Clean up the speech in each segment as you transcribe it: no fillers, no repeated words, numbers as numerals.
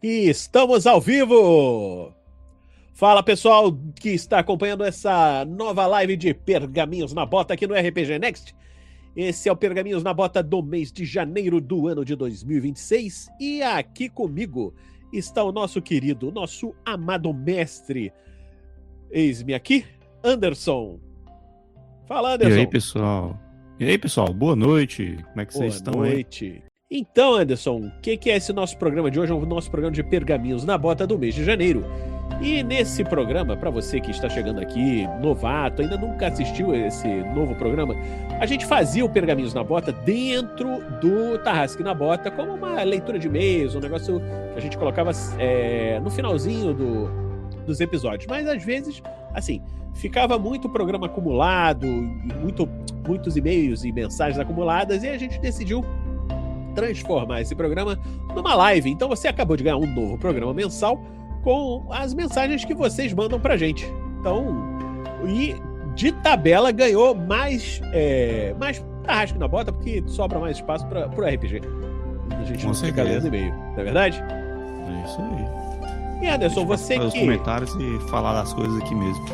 E estamos ao vivo! Fala pessoal que está acompanhando essa nova live de Pergaminhos na Bota aqui no RPG Next. Esse é o Pergaminhos na Bota do mês de janeiro do ano de 2026. E aqui comigo está o nosso querido, nosso amado mestre. Eis-me aqui, Anderson. Fala, Anderson. E aí, pessoal, boa noite. Como é que vocês estão? Boa noite. Então, Anderson, o que é esse nosso programa de hoje? É o nosso programa de Pergaminhos na Bota do mês de janeiro. E nesse programa, para você que está chegando aqui, novato, ainda nunca assistiu esse novo programa, a gente fazia o Pergaminhos na Bota dentro do Tarrasque na Bota, como uma leitura de e-mails, um negócio que a gente colocava no finalzinho dos episódios. Mas às vezes, assim, ficava muito programa acumulado, muitos e-mails e mensagens acumuladas, e a gente decidiu transformar esse programa numa live. Então você acabou de ganhar um novo programa mensal com as mensagens que vocês mandam pra gente. Então, e de tabela ganhou mais Tarrasque na Bota, porque sobra mais espaço pro RPG. A gente não fica lendo e-mail, não é verdade? É isso aí. E Anderson, você que... os comentários e falar das coisas aqui mesmo.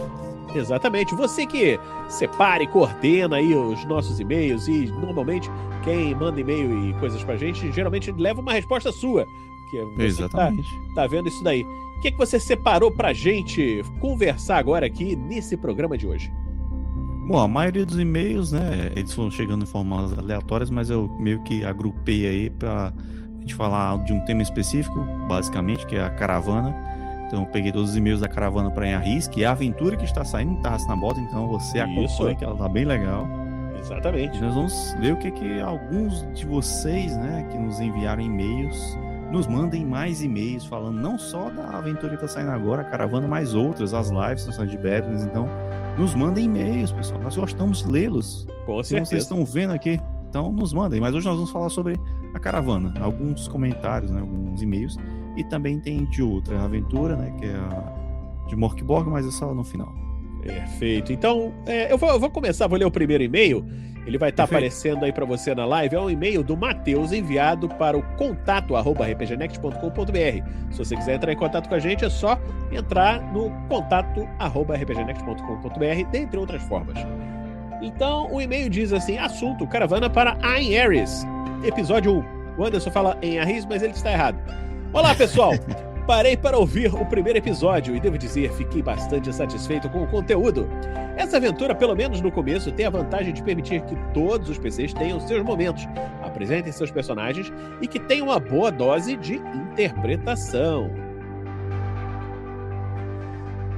Exatamente. Você que separa e coordena aí os nossos e-mails, e normalmente quem manda e-mail e coisas pra gente, geralmente leva uma resposta sua. Que Exatamente. Tá vendo isso daí. O que você separou pra gente conversar agora aqui nesse programa de hoje? Bom, a maioria dos e-mails, né, eles foram chegando em formas aleatórias, mas eu meio que agrupei aí pra gente falar de um tema específico, basicamente, que é a caravana. Então eu peguei todos os e-mails da caravana para Enharris, que é a aventura que está saindo em Tarrasque na Bota, então você acompanha, que ela tá bem legal. Exatamente. E nós vamos ver o que alguns de vocês, né, que nos enviaram e-mails, nos mandem mais e-mails falando não só da aventura que está saindo agora, a caravana, mas outras, as lives, sessões de Bedrons. Então nos mandem e-mails, pessoal, nós gostamos de lê-los. Com certeza. Como vocês estão vendo aqui, então nos mandem. Mas hoje nós vamos falar sobre a caravana, alguns comentários, né, alguns e-mails. E também tem de outra aventura, né, que é a de Morkborg, mas essa no final. Perfeito. Então, eu vou começar, vou ler o primeiro e-mail. Ele vai estar aparecendo aí para você na live. É um e-mail do Matheus enviado para o contato@rpgnext.com.br. Se você quiser entrar em contato com a gente, é só entrar no contato@rpgnext.com.br, dentre outras formas. Então, o e-mail diz assim: assunto, caravana para Einherris. Episódio 1. O Anderson fala Enharris, mas ele está errado. Olá, pessoal! Parei para ouvir o primeiro episódio e devo dizer, fiquei bastante satisfeito com o conteúdo. Essa aventura, pelo menos no começo, tem a vantagem de permitir que todos os PCs tenham seus momentos, apresentem seus personagens e que tenham uma boa dose de interpretação.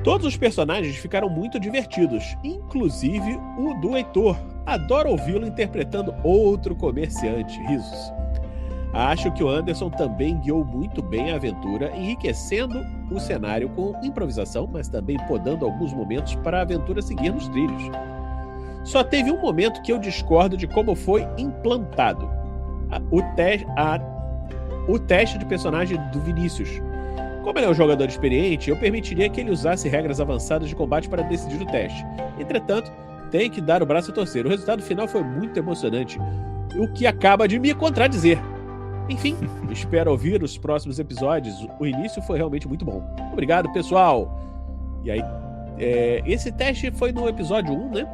Todos os personagens ficaram muito divertidos, inclusive o do Heitor. Adoro ouvi-lo interpretando outro comerciante. Risos. Acho que o Anderson também guiou muito bem a aventura, enriquecendo o cenário com improvisação, mas também podando alguns momentos para a aventura seguir nos trilhos. Só teve um momento que eu discordo de como foi implantado. O teste de personagem do Vinícius. Como ele é um jogador experiente, eu permitiria que ele usasse regras avançadas de combate para decidir o teste. Entretanto, tem que dar o braço a torcer. O resultado final foi muito emocionante, o que acaba de me contradizer. Enfim, espero ouvir os próximos episódios. O início foi realmente muito bom. Obrigado, pessoal. E aí, esse teste foi no episódio 1, né?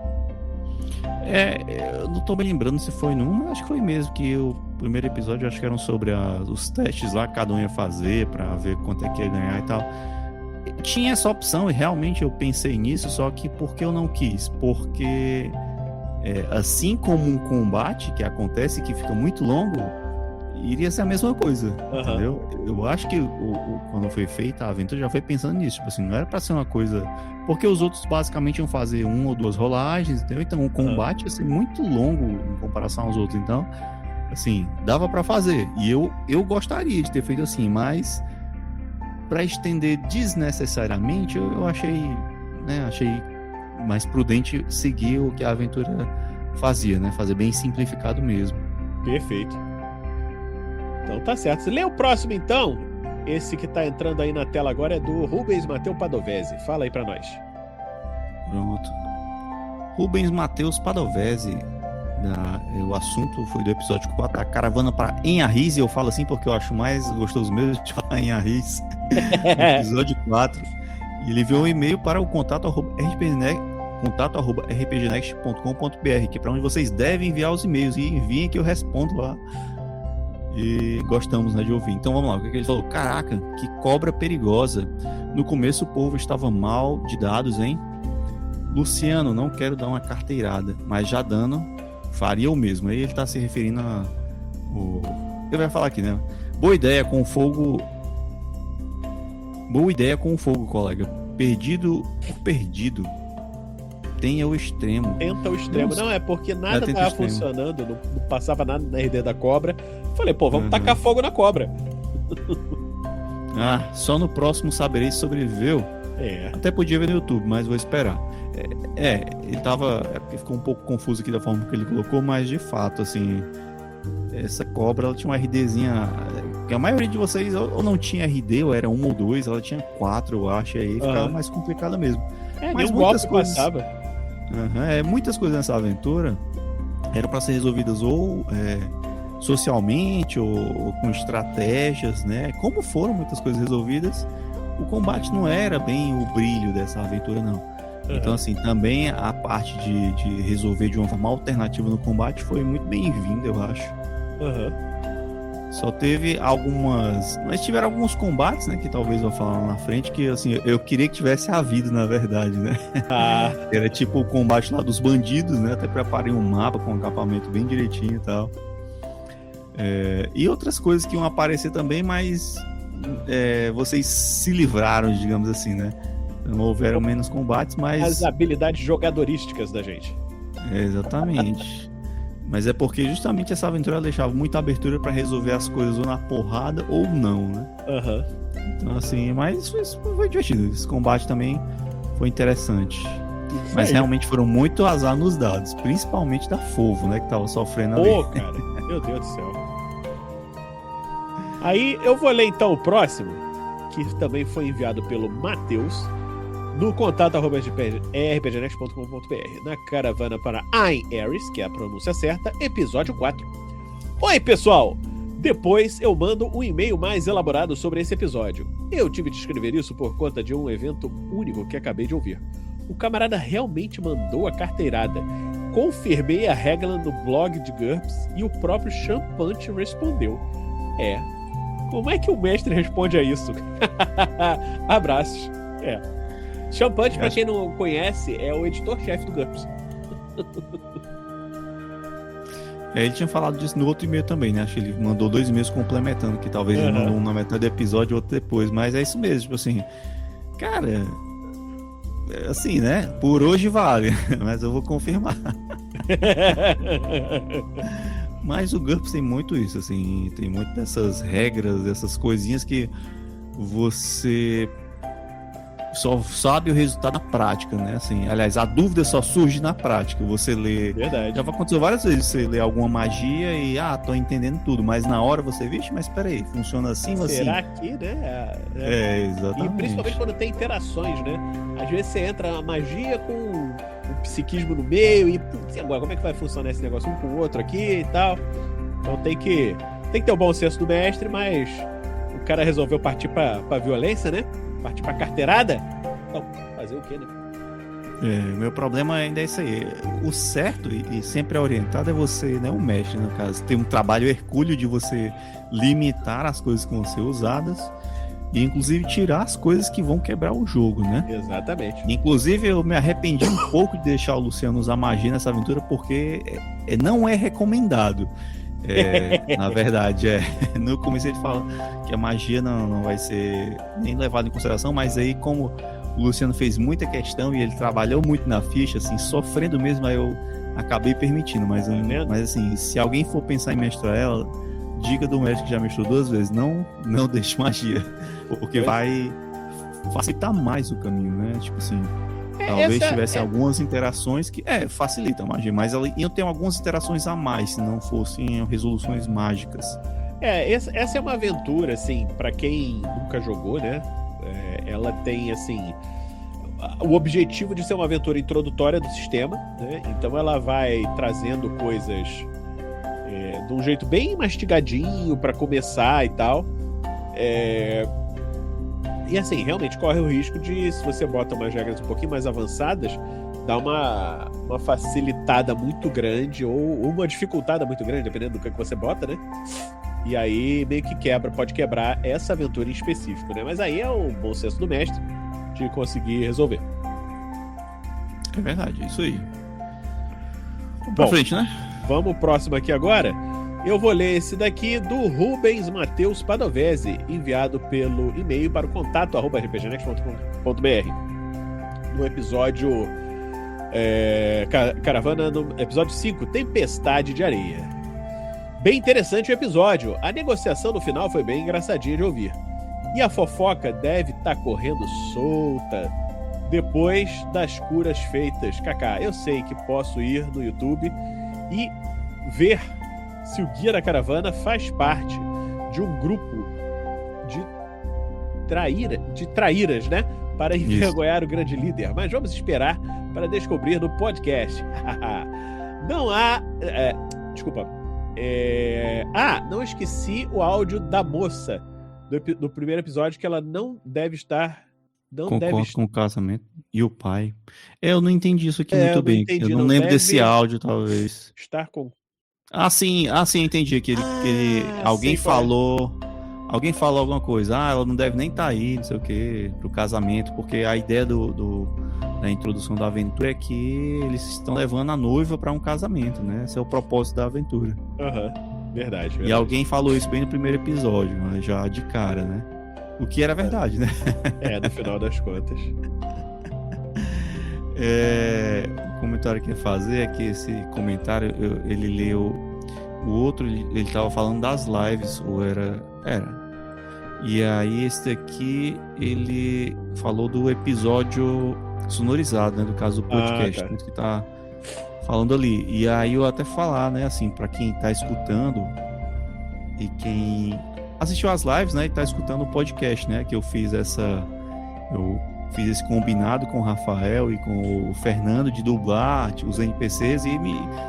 Eu não tô me lembrando se foi no 1, mas acho que foi mesmo, que o primeiro episódio acho que eram sobre os testes lá que cada um ia fazer pra ver quanto é que ia ganhar e tal. Tinha essa opção e realmente eu pensei nisso, só que por que eu não quis? Porque assim como um combate que acontece que fica muito longo, iria ser a mesma coisa, entendeu? Eu acho que quando foi feita a aventura já foi pensando nisso, tipo assim, não era pra ser uma coisa... Porque os outros basicamente iam fazer 1 ou 2 rolagens, entendeu? Então o combate ia ser muito longo em comparação aos outros, então, assim, dava pra fazer. E eu gostaria de ter feito assim, mas pra estender desnecessariamente, eu achei mais prudente seguir o que a aventura fazia, né? Fazer bem simplificado mesmo. Perfeito. Então tá certo. Lê o próximo então. Esse que tá entrando aí na tela agora é do Rubens Mateus Padovese. Fala aí pra nós. Pronto. Rubens Mateus Padovese. O assunto foi do episódio 4, a caravana para Enharris, e eu falo assim porque eu acho mais gostoso mesmo de falar Enharris. Episódio 4. E ele enviou um e-mail para o contato@rpgnext.com.br, que é para onde vocês devem enviar os e-mails, e enviem que eu respondo lá. E gostamos, né, de ouvir. Então vamos lá, o que ele falou? Caraca, que cobra perigosa. No começo o povo estava mal de dados, hein? Luciano, não quero dar uma carteirada, mas já dando, faria o mesmo. Aí ele tá se referindo a... Ele vai falar aqui, né? Boa ideia com o fogo, colega. Perdido por perdido. Tenha o extremo. Tenta o extremo. Não, é porque nada tava funcionando, não passava nada na RD da cobra. Falei, pô, vamos tacar fogo na cobra. Só no próximo saberei se sobreviveu. Até podia ver no YouTube, mas vou esperar. Ele tava... porque ficou um pouco confuso aqui da forma que ele colocou, mas de fato, assim... Essa cobra, ela tinha uma RDzinha... que a maioria de vocês ou não tinha RD, ou era 1 ou 2, ela tinha 4, eu acho, e aí ficava mais complicada mesmo. Mas muitas coisas... passava. Muitas coisas nessa aventura eram para ser resolvidas ou socialmente ou com estratégias, né? Como foram muitas coisas resolvidas, o combate não era bem o brilho dessa aventura, não. Então, assim, também a parte de resolver de uma forma alternativa no combate foi muito bem-vinda, eu acho. Só teve algumas... Mas tiveram alguns combates, né? Que talvez eu vou falar lá na frente, que, assim, eu queria que tivesse havido, na verdade, né? Era tipo o combate lá dos bandidos, né? Até preparei um mapa com um acabamento bem direitinho e tal. E outras coisas que iam aparecer também, mas vocês se livraram, digamos assim, né? Não houveram menos combates, mas... As habilidades jogadorísticas da gente. Exatamente. Mas é porque justamente essa aventura deixava muita abertura pra resolver as coisas ou na porrada ou não, né? Então, assim, mas foi divertido. Esse combate também foi interessante. Mas realmente foram muito azar nos dados, principalmente da Fovo, né? Que tava sofrendo ali. Pô, cara, meu Deus do céu. Aí eu vou ler então o próximo, que também foi enviado pelo Matheus, no contato@rpgnext.com.br, na caravana para Einharris, que é a pronúncia certa, episódio 4. Oi, pessoal! Depois eu mando um e-mail mais elaborado sobre esse episódio. Eu tive de escrever isso por conta de um evento único que acabei de ouvir. O camarada realmente mandou a carteirada. Confirmei a regra no blog de GURPS e o próprio Champante respondeu. Como é que o mestre responde a isso? Abraços. Champante, pra quem não conhece, é o editor-chefe do GURPS. Ele tinha falado disso no outro e-mail também, né? Acho que ele mandou 2 e-mails complementando, que talvez ele mandou um na metade do episódio e outro depois. Mas é isso mesmo, tipo assim... Cara... assim, né? Por hoje vale, mas eu vou confirmar. Mas o GURPS tem muito isso, assim, tem muito dessas regras, dessas coisinhas que você só sabe o resultado na prática, né? Assim, aliás, a dúvida só surge na prática. Você lê... Verdade. Já aconteceu várias vezes, você lê alguma magia e, tô entendendo tudo, mas na hora você, vixe, mas peraí, funciona assim ou assim? Será que, né? Exatamente. E principalmente quando tem interações, né? Às vezes você entra na magia com o psiquismo no meio e, agora, como é que vai funcionar esse negócio um com o outro aqui e tal? Então tem que ter o bom senso do mestre, mas o cara resolveu partir pra violência, né? Partir pra carteirada? Então, fazer o quê, né? Meu problema ainda é isso aí. O certo e sempre é orientado é você, né? O mestre, no caso, ter um trabalho hercúleo de você limitar as coisas que vão ser usadas e, inclusive, tirar as coisas que vão quebrar o jogo, né? Exatamente. Inclusive, eu me arrependi um pouco de deixar o Luciano usar magia nessa aventura porque não é recomendado. Na verdade, no começo ele fala que a magia não vai ser nem levada em consideração, mas aí como o Luciano fez muita questão e ele trabalhou muito na ficha, assim, sofrendo mesmo, aí eu acabei permitindo, mas assim, se alguém for pensar em mestrar ela, diga do mestre que já mestrou 2 vezes, não deixe magia, porque vai facilitar mais o caminho, né? Tipo assim, talvez tivesse algumas interações que facilitam a magia, mas iam ter algumas interações a mais se não fossem resoluções mágicas. Essa é uma aventura, assim, pra quem nunca jogou, né? Ela tem, assim, o objetivo de ser uma aventura introdutória do sistema, né? Então ela vai trazendo coisas de um jeito bem mastigadinho para começar e tal. E assim, realmente corre o risco de, se você bota umas regras um pouquinho mais avançadas, dar uma facilitada muito grande ou uma dificultada muito grande, dependendo do que você bota, né? E aí meio que pode quebrar essa aventura em específico, né? Mas aí é o bom senso do mestre de conseguir resolver. É verdade, é isso aí. Bom, pra frente, né? Vamos pro próximo aqui agora. Eu vou ler esse daqui do Rubens Matheus Padovese, enviado pelo e-mail para o contato@rpgnext.com.br. No episódio Caravana, no episódio 5, Tempestade de Areia. Bem interessante o episódio. A negociação no final foi bem engraçadinha de ouvir. E a fofoca deve estar correndo solta depois das curas feitas. Kaká, eu sei que posso ir no YouTube e ver se o Guia da Caravana faz parte de um grupo de traíras, né? Para envergonhar o grande líder. Mas vamos esperar para descobrir no podcast. Não há... desculpa. Não esqueci o áudio da moça do primeiro episódio, que ela não deve estar... Concordo com o casamento. E o pai. Eu não entendi isso aqui muito bem. Entendi, eu não lembro desse áudio, talvez. Estar com... sim, entendi. Alguém falou alguma coisa. Ela não deve nem estar aí, não sei o que, pro casamento, porque a ideia da introdução da aventura é que eles estão levando a noiva para um casamento, né? Esse é o propósito da aventura. Verdade. E alguém falou isso bem no primeiro episódio, né? Já de cara, né? O que era verdade, né? No final das contas. O comentário que eu ia fazer é que esse comentário, ele leu o outro, ele estava falando das lives, ou era. E aí esse aqui, ele falou do episódio sonorizado, né? Do caso do podcast, que tá falando ali. E aí eu até falar, né? Assim, para quem tá escutando e quem assistiu às lives, né? E tá escutando o podcast, né? Que eu fiz esse combinado com o Rafael e com o Fernando de dublar os NPCs, e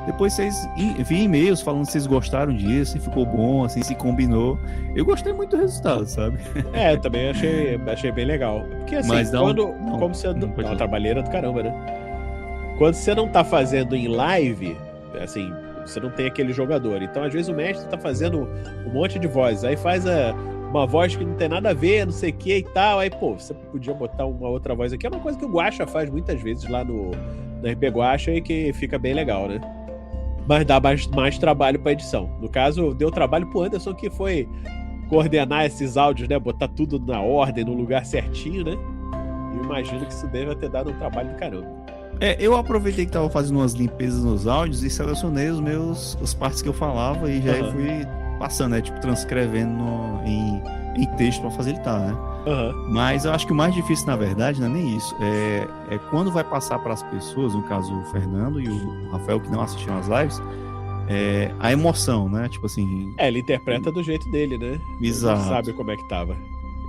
depois vocês enviam e-mails falando se vocês gostaram disso, se ficou bom, assim, se combinou. Eu gostei muito do resultado, sabe? Também achei bem legal. Porque assim, mas como você dá uma trabalheira do caramba, né? Quando você não tá fazendo em live, assim, você não tem aquele jogador. Então, às vezes, o mestre tá fazendo um monte de vozes. Aí faz uma voz que não tem nada a ver, não sei o que e tal. Aí, você podia botar uma outra voz aqui. É uma coisa que o Guaxa faz muitas vezes lá no RP Guaxa e que fica bem legal, né? Mas dá mais trabalho pra edição. No caso, deu trabalho pro Anderson, que foi coordenar esses áudios, né? Botar tudo na ordem, no lugar certinho, né? Eu imagino que isso deve ter dado um trabalho do caramba. Eu aproveitei que tava fazendo umas limpezas nos áudios e selecionei as partes que eu falava e já fui passando, né? Tipo, transcrevendo em texto para facilitar, né? Mas eu acho que o mais difícil, na verdade, não é nem isso. É quando vai passar para as pessoas, no caso o Fernando e o Rafael, que não assistiram às lives, a emoção, né? Tipo assim... ele interpreta do jeito dele, né? Exato. Ele sabe como é que tava.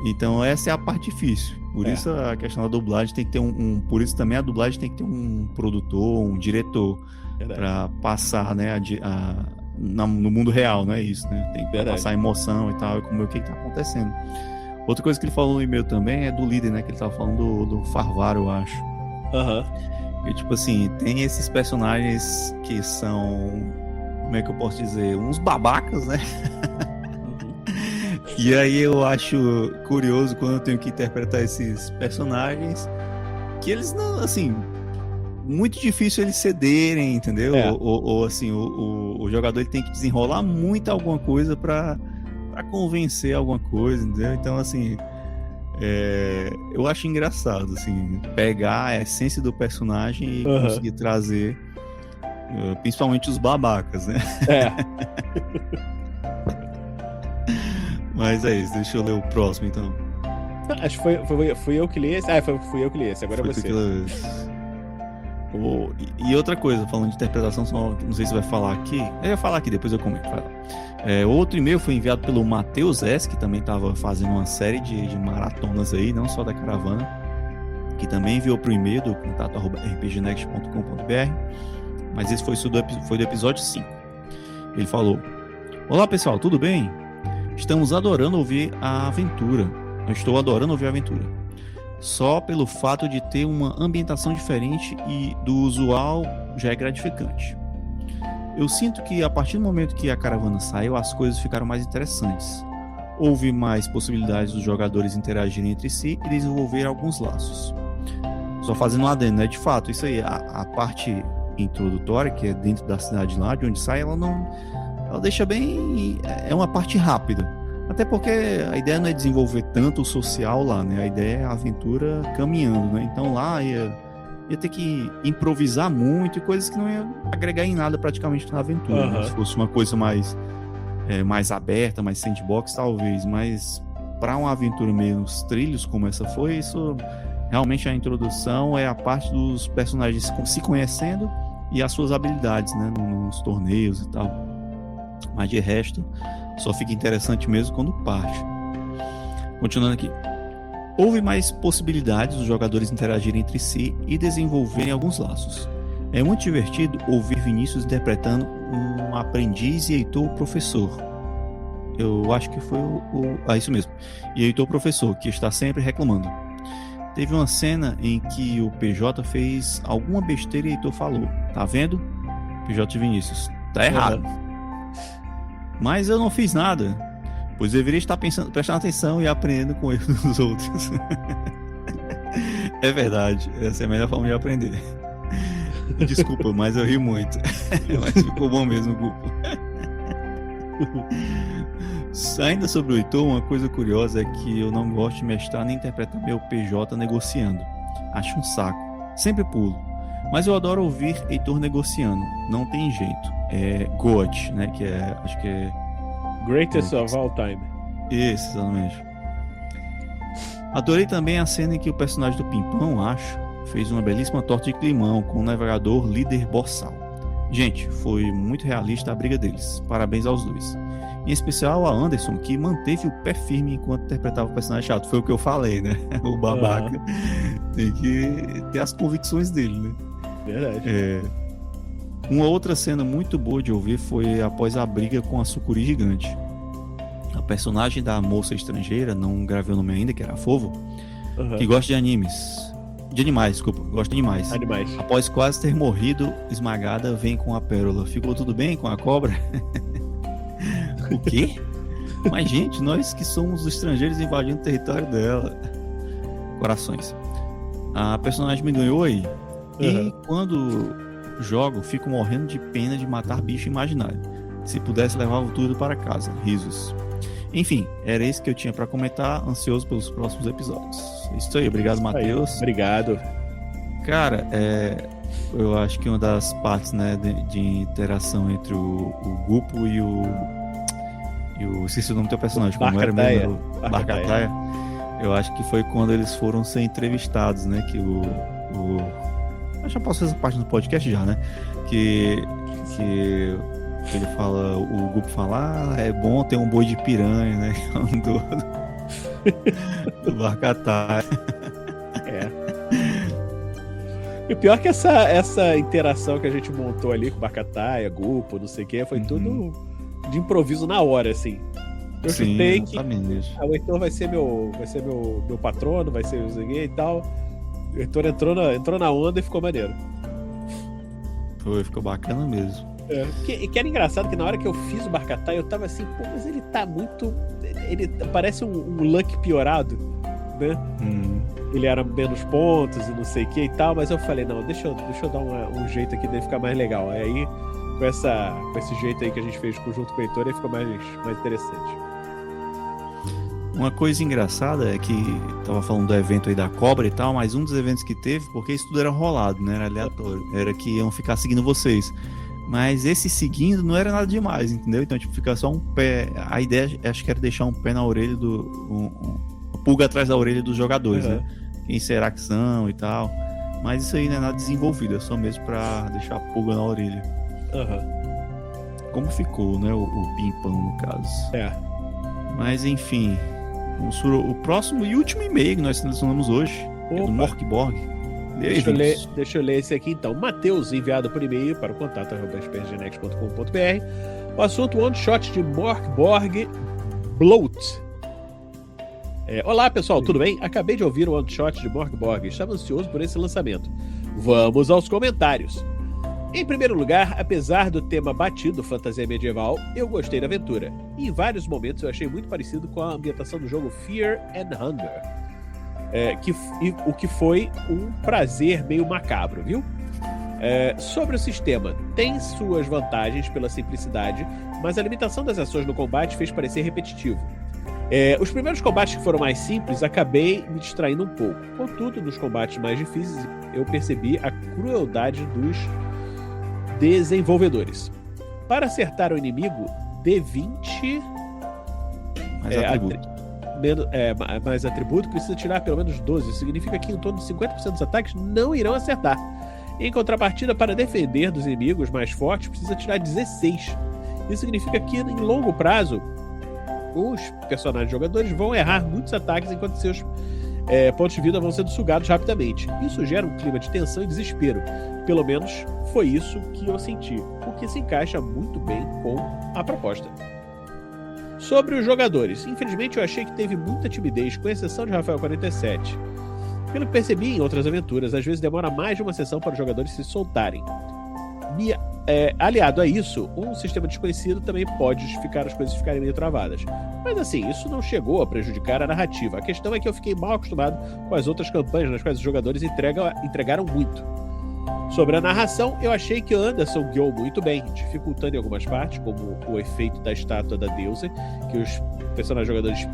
Então essa é a parte difícil. Por isso a questão da dublagem tem que ter por isso também a dublagem tem que ter um produtor, um diretor para passar, né, no mundo real, não é isso, né? Tem que passar emoção e tal, e como o que tá acontecendo. Outra coisa que ele falou no e-mail também é do líder, né? Que ele tava falando do Farvaro, eu acho. E tipo assim, tem esses personagens que são, como é que eu posso dizer, uns babacas, né? E aí eu acho curioso quando eu tenho que interpretar esses personagens, que eles não, assim, muito difícil eles cederem, entendeu? Ou assim, o jogador ele tem que desenrolar muito alguma coisa pra convencer alguma coisa, entendeu? Então, assim, eu acho engraçado, assim, pegar a essência do personagem e conseguir trazer, principalmente os babacas, né? Mas é isso, deixa eu ler o próximo, então. Acho que fui eu que li esse. Fui eu que li esse, agora é você. E outra coisa, falando de interpretação, não sei se vai falar aqui. Eu ia falar aqui, depois eu comento. Outro e-mail foi enviado pelo Matheus S., que também estava fazendo uma série de maratonas aí, não só da caravana. que também enviou para o e-mail do contato@rpgnext.com.br, mas esse foi do episódio 5. Ele falou: olá pessoal, tudo bem? Estamos adorando ouvir a aventura. Eu estou adorando ouvir a aventura. Só pelo fato de ter uma ambientação diferente e do usual já é gratificante. Eu sinto que a partir do momento que a caravana saiu, as coisas ficaram mais interessantes. Houve mais possibilidades dos jogadores interagirem entre si e desenvolver alguns laços. Só fazendo um adendo, né? De fato, isso aí, a parte introdutória, que é dentro da cidade lá, de onde sai, ela deixa bem... É uma parte rápida. Até porque a ideia não é desenvolver tanto o social lá, né? A ideia é a aventura caminhando, né? Então lá ia ter que improvisar muito e coisas que não ia agregar em nada praticamente na aventura. Né? Se fosse uma coisa mais aberta, mais sandbox, talvez. Mas para uma aventura meio nos trilhos, como essa foi, isso realmente a introdução é a parte dos personagens se conhecendo e as suas habilidades, né? Nos torneios e tal. Mas de resto, só fica interessante mesmo quando parte. Continuando aqui. Houve mais possibilidades dos jogadores interagirem entre si e desenvolverem alguns laços. É muito divertido ouvir Vinícius interpretando um aprendiz e Heitor o professor. Eu acho que foi isso mesmo. E Heitor o professor, que está sempre reclamando. Teve uma cena em que o PJ fez alguma besteira e Heitor falou: tá vendo? PJ e Vinícius, tá errado. Mas eu não fiz nada, pois deveria estar prestando atenção e aprendendo com erros dos outros. É verdade, essa é a melhor forma de aprender. Desculpa, mas eu ri muito. Mas ficou bom mesmo, Gupo. Ainda sobre o Heitor, uma coisa curiosa é que eu não gosto de mestrar nem interpretar meu PJ negociando. Acho um saco. Sempre pulo. Mas eu adoro ouvir Heitor negociando. Não tem jeito. É GOAT, né? Que é, acho que é... Greatest of All Time. Isso, exatamente. Adorei também a cena em que o personagem do Pimpão, acho, fez uma belíssima torta de climão com o navegador líder boçal. Gente, foi muito realista a briga deles. Parabéns aos dois. Em especial a Anderson, que manteve o pé firme enquanto interpretava o personagem chato. Foi o que eu falei, né? O babaca tem que ter as convicções dele, né? Verdade. Uma outra cena muito boa de ouvir foi após a briga com a sucuri gigante. A personagem da moça estrangeira, não gravei o nome ainda, que era a Fovo, que gosta de animais. De animais, desculpa. Gosta de animais. Após quase ter morrido esmagada, vem com a pérola. Ficou tudo bem com a cobra? O quê? Mas, gente, nós que somos os estrangeiros invadindo o território dela. Corações. A personagem me ganhou aí. E quando jogo, fico morrendo de pena de matar bicho imaginário. Se pudesse, levava tudo para casa. Risos. Enfim, era isso que eu tinha para comentar. Ansioso pelos próximos episódios. Isso aí, obrigado, Matheus. Obrigado. Cara, eu acho que uma das partes, né, de interação entre o Gupo e o esqueci o nome do teu personagem, como era mesmo? Barcataia. Eu acho que foi quando eles foram ser entrevistados, né? Que eu já posso fazer essa parte do podcast já, né? Que ele fala, o Gupo fala, é bom ter um boi de piranha, né? Do Barcataia. E o pior é que essa interação que a gente montou ali com o Barcataia, Gupo, não sei o que, foi tudo de improviso na hora, assim. Eu chutei que o Heitor vai ser meu patrono, vai ser o Zeguê e tal. O Heitor entrou na onda e ficou maneiro. Ficou bacana mesmo. Que era engraçado que na hora que eu fiz o Barcataia, eu tava assim, pô, mas ele tá muito... Ele parece um Luck piorado, né? Ele era menos pontos e não sei o que e tal, mas eu falei, não, deixa eu dar um jeito aqui dele ficar mais legal. Aí, com esse jeito aí que a gente fez junto com o Heitor, aí fica mais interessante. Uma coisa engraçada é que tava falando do evento aí da cobra e tal, mas um dos eventos que teve, porque isso tudo era rolado, né? Era aleatório. Era que iam ficar seguindo vocês. Mas esse seguindo não era nada demais, entendeu? Então, tipo, ficar só um pé... A ideia, acho que era deixar um pé na orelha uma pulga atrás da orelha dos jogadores, né? Quem será que são e tal. Mas isso aí não é nada desenvolvido, é só mesmo pra deixar a pulga na orelha. Como ficou, né? O Pimpão, no caso. Mas, enfim... O próximo e último e-mail que nós selecionamos hoje É do Morkborg. Deixa eu ler esse aqui então. Matheus, enviado por e-mail para o contato@spergenex.com.br. O assunto one shot de Morkborg Bloat. Olá pessoal, tudo bem? Acabei de ouvir o one shot de Morkborg. Estava ansioso por esse lançamento. Vamos aos comentários. Em primeiro lugar, apesar do tema batido fantasia medieval, eu gostei da aventura. E em vários momentos eu achei muito parecido com a ambientação do jogo Fear and Hunger. O que foi um prazer meio macabro, viu? Sobre o sistema, tem suas vantagens pela simplicidade, mas a limitação das ações no combate fez parecer repetitivo. Os primeiros combates que foram mais simples, acabei me distraindo um pouco. Contudo, nos combates mais difíceis, eu percebi a crueldade dos desenvolvedores. Para acertar o inimigo, D20 mais atributo, precisa tirar pelo menos 12. Significa que em torno de 50% dos ataques não irão acertar. Em contrapartida, para defender dos inimigos mais fortes, precisa tirar 16. Isso significa que em longo prazo os personagens jogadores vão errar muitos ataques enquanto seus pontos de vida vão sendo sugados rapidamente. Isso gera um clima de tensão e desespero. Pelo menos foi isso que eu senti, o que se encaixa muito bem com a proposta. Sobre os jogadores, infelizmente eu achei que teve muita timidez, com exceção de Rafael 47. Pelo que percebi em outras aventuras, às vezes demora mais de uma sessão para os jogadores se soltarem. Aliado a isso, um sistema desconhecido também pode justificar as coisas ficarem meio travadas. Mas assim, isso não chegou a prejudicar a narrativa. A questão é que eu fiquei mal acostumado com as outras campanhas nas quais os jogadores entregaram muito. Sobre a narração, eu achei que Anderson guiou muito bem, dificultando em algumas partes, como o efeito da estátua da deusa, que os personagens jogadores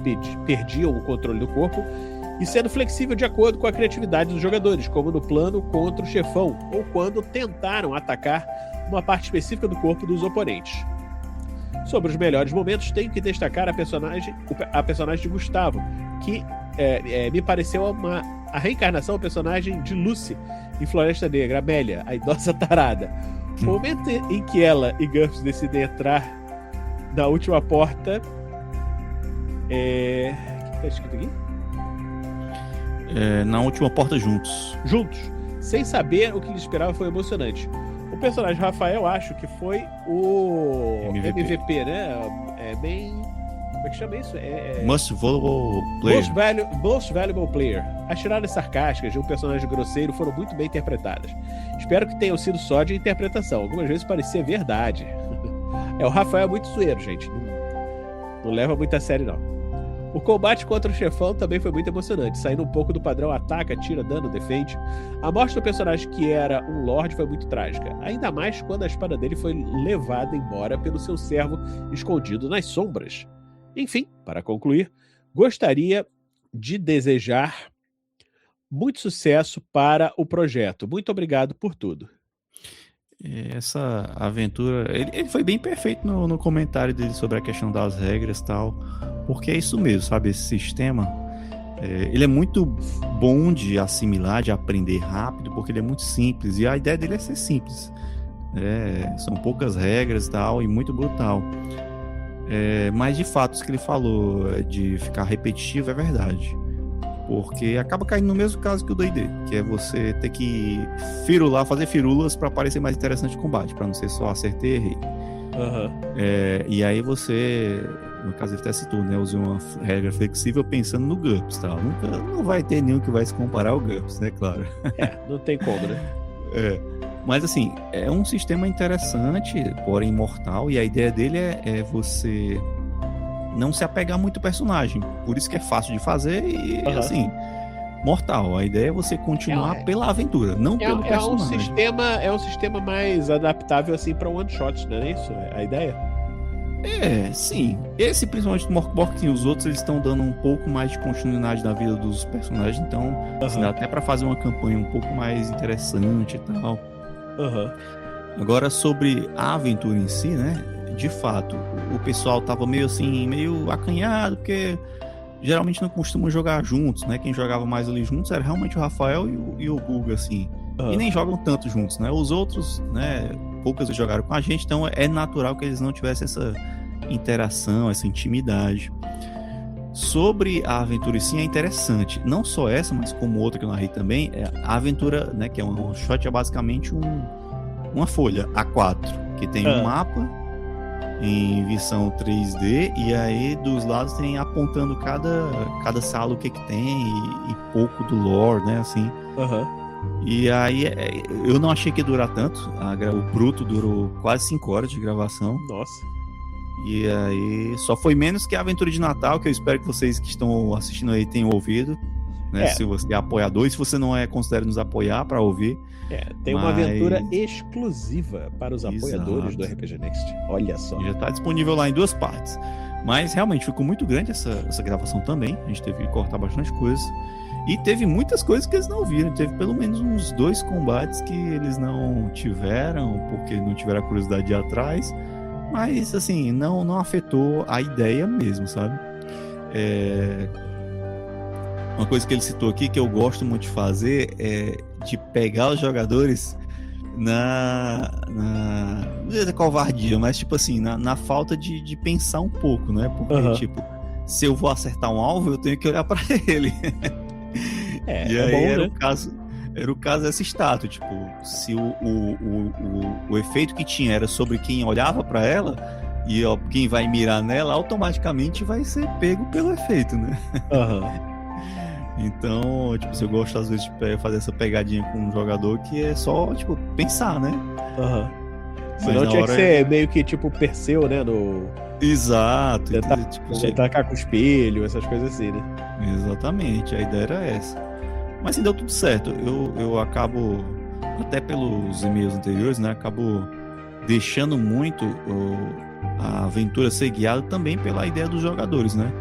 perdiam o controle do corpo, e sendo flexível de acordo com a criatividade dos jogadores, como no plano contra o chefão, ou quando tentaram atacar uma parte específica do corpo dos oponentes. Sobre os melhores momentos, tenho que destacar a personagem de Gustavo, que me pareceu a reencarnação do personagem de Lucy em Floresta Negra, Amélia, a idosa tarada. O momento em que ela e GURPS decidem entrar na última porta. O que está escrito aqui? Na última porta juntos. Sem saber o que lhe esperava, foi emocionante. O personagem Rafael, acho que foi o MVP, né? Bem... Como é que chama isso? Most Valuable Player. Most Valuable Player. As tiradas sarcásticas de um personagem grosseiro foram muito bem interpretadas. Espero que tenham sido só de interpretação. Algumas vezes parecia verdade. O Rafael é muito zoeiro, gente. Não leva muito a sério, não. O combate contra o chefão também foi muito emocionante, saindo um pouco do padrão ataca, tira, dano, defende. A morte do personagem que era um lord foi muito trágica, ainda mais quando a espada dele foi levada embora pelo seu servo escondido nas sombras. Enfim, para concluir, gostaria de desejar muito sucesso para o projeto. Muito obrigado por tudo. Essa aventura, ele foi bem perfeito no comentário dele sobre a questão das regras e tal, porque é isso mesmo, sabe? Esse sistema, ele é muito bom de assimilar, de aprender rápido, porque ele é muito simples, e a ideia dele é ser simples. São poucas regras e tal, e muito brutal. Mas de fato, isso que ele falou de ficar repetitivo é verdade. Porque acaba caindo no mesmo caso que o D&D, que é você ter que fazer firulas para parecer mais interessante o combate, para não ser só acertei e errei. E aí você, no caso ele até citou, né, usa uma regra flexível pensando no GURPS, tá? Não vai ter nenhum que vai se comparar ao GURPS, né, claro. Não tem como, né? Mas assim, é um sistema interessante, porém mortal, e a ideia dele é você não se apegar muito ao personagem. Por isso que é fácil de fazer e, assim, mortal. A ideia é você continuar pela aventura, não pelo personagem. É um sistema mais adaptável, assim, para one shot, não é isso? A ideia? Sim. Esse, principalmente do Morkborg, os outros, eles estão dando um pouco mais de continuidade na vida dos personagens, então assim, dá até para fazer uma campanha um pouco mais interessante e tal. Agora, sobre a aventura em si, né? De fato, o pessoal tava meio acanhado, porque geralmente não costumam jogar juntos, né? Quem jogava mais ali juntos era realmente o Rafael e o Guga, assim. E nem jogam tanto juntos, né? Os outros, né? Poucas jogaram com a gente, então é natural que eles não tivessem essa interação, essa intimidade. Sobre a aventura em si é interessante. Não só essa, mas como outra que eu narrei também, é a aventura, né, que é um shot, é basicamente uma folha A4, que tem um mapa em visão 3D, e aí dos lados tem apontando cada sala o que tem e pouco do lore, né, assim. E aí eu não achei que ia durar tanto. O bruto durou quase 5 horas de gravação. Nossa. E aí só foi menos que a aventura de Natal, que eu espero que vocês que estão assistindo aí tenham ouvido, né? Se você é apoiador, e se você não é, considere nos apoiar para ouvir. Tem uma aventura exclusiva para os apoiadores do RPG Next. Olha só. Já está disponível lá em 2 partes. Mas realmente ficou muito grande essa gravação também. A gente teve que cortar bastante coisa. E teve muitas coisas que eles não viram. Teve pelo menos uns 2 combates que eles não tiveram, porque não tiveram a curiosidade de ir atrás. Mas, assim, não afetou a ideia mesmo, sabe? Uma coisa que ele citou aqui, que eu gosto muito de fazer, é de pegar os jogadores não é covardia, mas, tipo assim, na falta de pensar um pouco, né? Porque, tipo, se eu vou acertar um alvo, eu tenho que olhar pra ele. E aí bom, era né? o caso dessa estátua, tipo, se o efeito que tinha era sobre quem olhava pra ela, e quem vai mirar nela automaticamente vai ser pego pelo efeito, né? Então, tipo, eu gosto às vezes de fazer essa pegadinha com um jogador que é só, tipo, pensar, né? Senão tinha que ser meio que tipo Perseu, né? Exato. Tentar cá com o espelho, essas coisas assim, né? Exatamente, a ideia era essa. Mas assim, deu tudo certo. Eu acabo, até pelos e-mails anteriores, né? Acabo deixando muito a aventura ser guiada também pela ideia dos jogadores, né?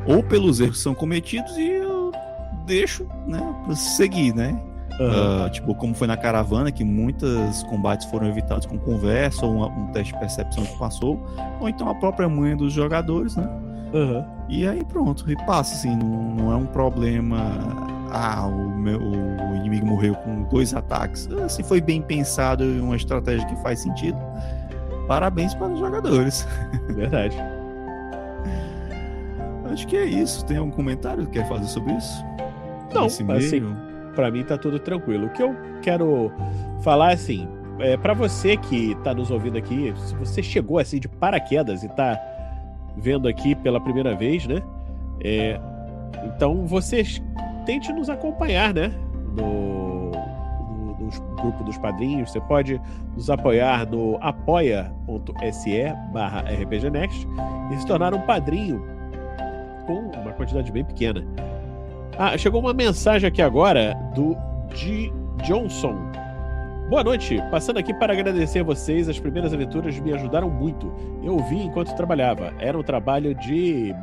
Ou pelos erros que são cometidos e eu deixo, né? Pra seguir, né? Tipo, como foi na caravana, que muitos combates foram evitados com conversa ou um teste de percepção que passou, ou então a própria manha dos jogadores, né? E aí pronto, e passa, assim, não é um problema. O inimigo morreu com 2 ataques. Se foi bem pensado e uma estratégia que faz sentido, parabéns para os jogadores. Verdade. Acho que é isso. Tem algum comentário que quer fazer sobre isso? Não, assim, pra mim tá tudo tranquilo. O que eu quero falar, assim, pra você que tá nos ouvindo aqui, se você chegou assim de paraquedas e tá vendo aqui pela primeira vez, né? Então vocês tente nos acompanhar, né? No grupo dos padrinhos. Você pode nos apoiar no apoia.se/rpgnext e se tornar um padrinho com uma quantidade bem pequena. Chegou uma mensagem aqui agora do G. Johnson. Boa noite, passando aqui para agradecer vocês. As primeiras aventuras me ajudaram muito. Eu ouvi enquanto trabalhava. Era um trabalho de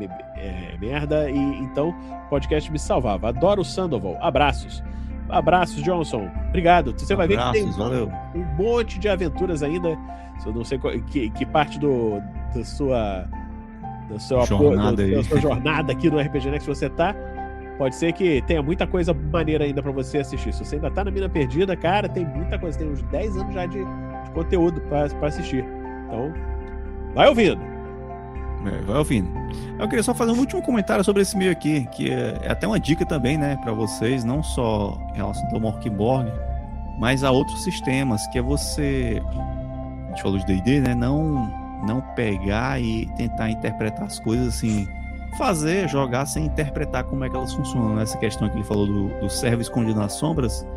merda e então o podcast me salvava. Adoro o Sandoval. Abraços. Abraços, Johnson. Obrigado. Você vai ver que tem um monte de aventuras ainda. Eu não sei que parte da sua jornada aqui no RPG Next você tá. Pode ser que tenha muita coisa maneira ainda pra você assistir. Se você ainda tá na Mina Perdida, cara, tem muita coisa. Tem uns 10 anos já de conteúdo pra assistir. Então, vai ouvindo. Vai ouvindo. Eu queria só fazer um último comentário sobre esse meio aqui, que é até uma dica também, né, pra vocês, não só em relação ao Morkborg, mas a outros sistemas, que é você... A gente falou de D&D, né, não pegar e tentar interpretar as coisas assim... jogar sem interpretar como é que elas funcionam. Essa questão que ele falou do servo escondido nas sombras,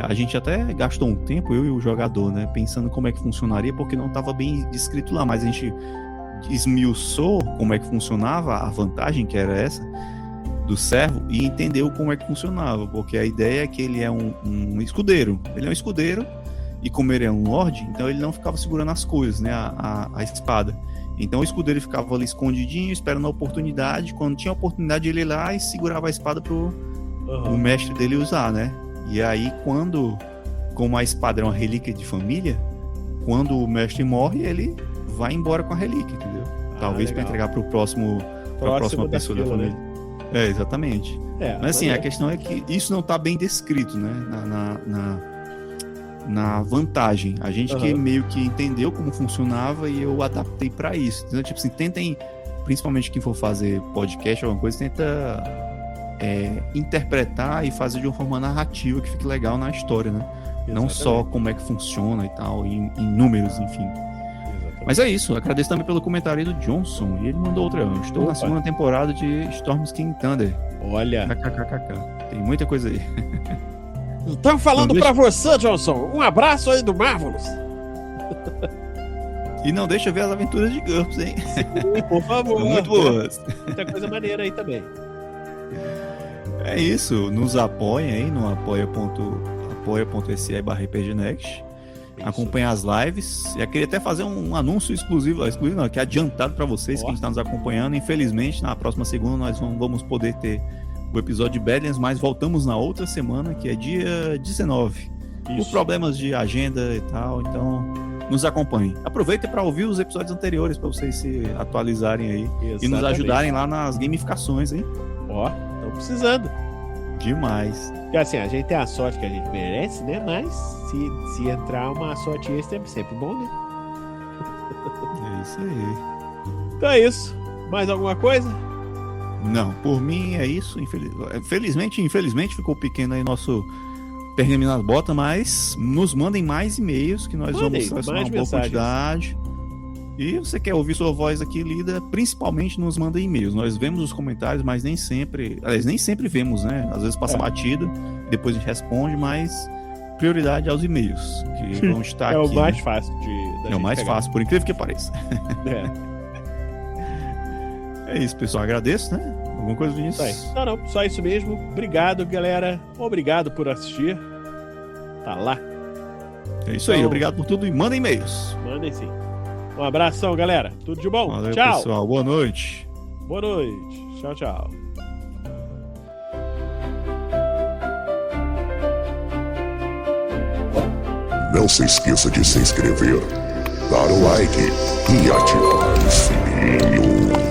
a gente até gastou um tempo, eu e o jogador, né, pensando como é que funcionaria, porque não estava bem descrito lá, mas a gente esmiuçou como é que funcionava, a vantagem que era essa do servo, e entendeu como é que funcionava, porque a ideia é que ele é um escudeiro. Ele é um escudeiro, e como ele é um lorde, então ele não ficava segurando as coisas, né, a espada. Então o escudeiro ficava ali escondidinho, esperando a oportunidade. Quando tinha a oportunidade, ele ia lá e segurava a espada pro mestre dele usar, né? E aí, como a espada é uma relíquia de família, quando o mestre morre, ele vai embora com a relíquia, entendeu? Talvez para entregar pra próxima pessoa da família. Né? Exatamente. Mas assim, a questão é que isso não tá bem descrito, né? Na vantagem. A gente que meio que entendeu como funcionava e eu adaptei pra isso. Então, tipo assim, tentem principalmente quem for fazer podcast, alguma coisa, tenta interpretar e fazer de uma forma narrativa que fique legal na história, né? Exatamente. Não só como é que funciona e tal, em números, enfim. Exatamente. Mas é isso, agradeço também pelo comentário do Johnson, e ele mandou outra. Estou na segunda temporada de Storm King Thunder. Olha. KKKK. Tem muita coisa aí. Estamos falando pra você, Johnson. Um abraço aí do Marvelous. E não deixa ver as aventuras de GURPS, hein? Sim, por favor. São muito boas. Muita coisa maneira aí também. É isso, nos apoiem aí no apoia.se/RPGnext. Acompanhe as lives. Eu queria até fazer um anúncio exclusivo não, que é adiantado para vocês, quem está nos acompanhando. Infelizmente, na próxima segunda nós não vamos poder ter o episódio de Badlands, mas voltamos na outra semana, que é dia 19. Por problemas de agenda e tal, então nos acompanhem. Aproveitem para ouvir os episódios anteriores, para vocês se atualizarem aí. Exatamente. E nos ajudarem lá nas gamificações, hein? Estão precisando. Demais. Porque assim, a gente tem a sorte que a gente merece, né? Mas se entrar uma sorte extra é sempre bom, né? É isso aí. Então é isso. Mais alguma coisa? Não, por mim é isso. Infelizmente ficou pequeno aí nosso Pergaminho nas Botas, mas nos mandem mais e-mails que nós vamos selecionar uma boa quantidade. E você quer ouvir sua voz aqui lida, principalmente nos manda e-mails. Nós vemos os comentários, mas nem sempre vemos, né? Às vezes passa batida, depois a gente responde, mas prioridade aos e-mails, que vão estar aqui. É o mais fácil É o mais fácil, por incrível que pareça. É isso, pessoal. Agradeço, né? Alguma coisa, Vinícius? Não, só isso mesmo. Obrigado, galera. Obrigado por assistir. Tá lá. É isso aí. Obrigado por tudo e mandem e-mails. Mandem sim. Um abração, galera. Tudo de bom. Valeu, tchau. Pessoal. Boa noite. Boa noite. Tchau, tchau. Não se esqueça de se inscrever, dar o like e ativar o sininho.